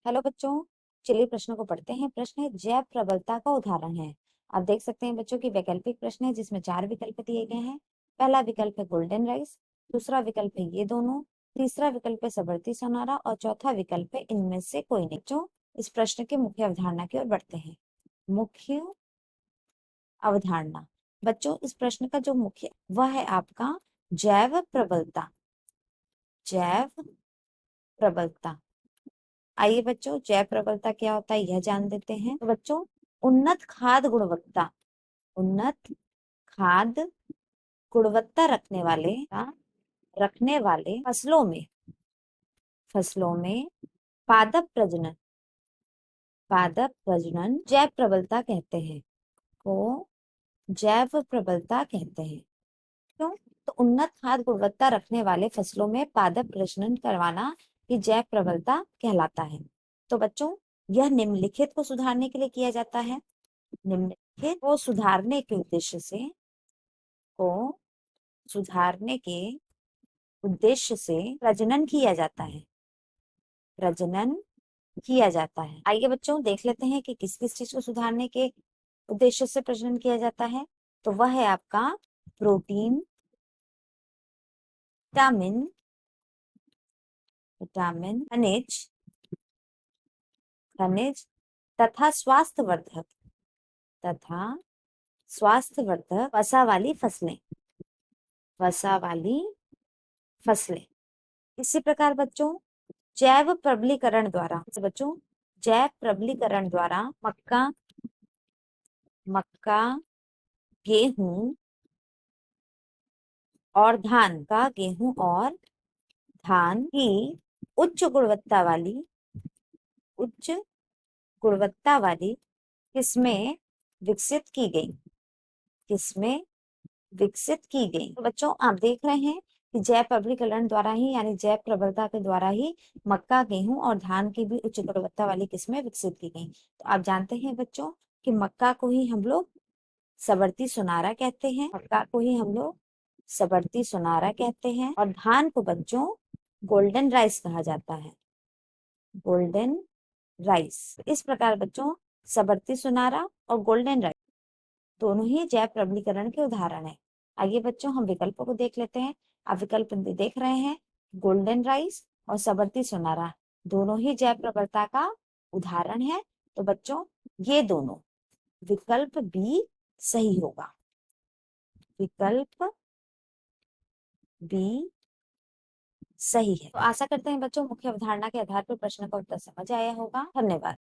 Hello बच्चों, चलिए प्रश्नों को पढ़ते हैं। प्रश्न है जैव प्रबलता का उदाहरण है। आप देख सकते हैं बच्चों की वैकल्पिक प्रश्न है जिसमें 4 विकल्प दिए गए हैं। पहला विकल्प है गोल्डन राइस, दूसरा विकल्प है ये दोनों, तीसरा विकल्प है सबरती सोनारा और चौथा विकल्प है इनमें से कोई नहीं। बच्चों, इस प्रश्न की मुख्य अवधारणा की ओर बढ़ते हैं। मुख्य अवधारणा बच्चों, इस प्रश्न का जो मुख्य वह है आपका जैव प्रबलता। जैव प्रबलता। आइए बच्चों, जैव प्रबलता क्या होता है यह जान लेते हैं। तो बच्चों, उन्नत खाद्य गुणवत्ता, उन्नत खाद्य गुणवत्ता रखने वाले फसलों में पादप प्रजनन जैव प्रबलता कहते हैं, को जैव प्रबलता कहते हैं। क्यों? तो उन्नत खाद्य गुणवत्ता रखने वाले फसलों में पादप प्रजनन करवाना ये जैव प्रबलता कहलाता है। तो बच्चों, यह निम्नलिखित को सुधारने के लिए किया जाता है। निम्नलिखित को सुधारने के उद्देश्य से प्रजनन किया जाता है। प्रजनन किया जाता है। आइए बच्चों, देख लेते हैं कि किस किस चीज को सुधारने के उद्देश्य से प्रजनन किया जाता है। तो वह है आपका प्रोटीन, विटामिन, खनिज तथा स्वास्थ्यवर्धक वसा वाली फसलें। इसी प्रकार बच्चों, जैव प्रबलीकरण द्वारा मक्का, गेहूं और धान की उच्च गुणवत्ता वाली किस्में विकसित की गई। तो बच्चों, आप देख रहे हैं कि जैव प्रबलीकरण द्वारा ही यानी जैव प्रबलता के द्वारा ही मक्का, गेहूं और धान की भी उच्च गुणवत्ता वाली किस्में विकसित की गई। तो आप जानते हैं बच्चों कि मक्का को ही हम लोग सबरती सोनारा कहते हैं और धान को बच्चों गोल्डन राइस कहा जाता है। Golden rice. इस प्रकार बच्चों, सबरती सोनारा और गोल्डन राइस दोनों ही जैव प्रबलीकरण के उदाहरण है। आइए बच्चों, हम विकल्पों को देख लेते हैं। आप विकल्प देख रहे हैं, गोल्डन राइस और सबरती सोनारा दोनों ही जैव प्रबलता का उदाहरण है। तो बच्चों, ये दोनों विकल्प बी सही होगा। विकल्प बी सही है। तो आशा करते हैं बच्चों मुख्य अवधारणा के आधार पर प्रश्न का उत्तर समझ आया होगा। धन्यवाद।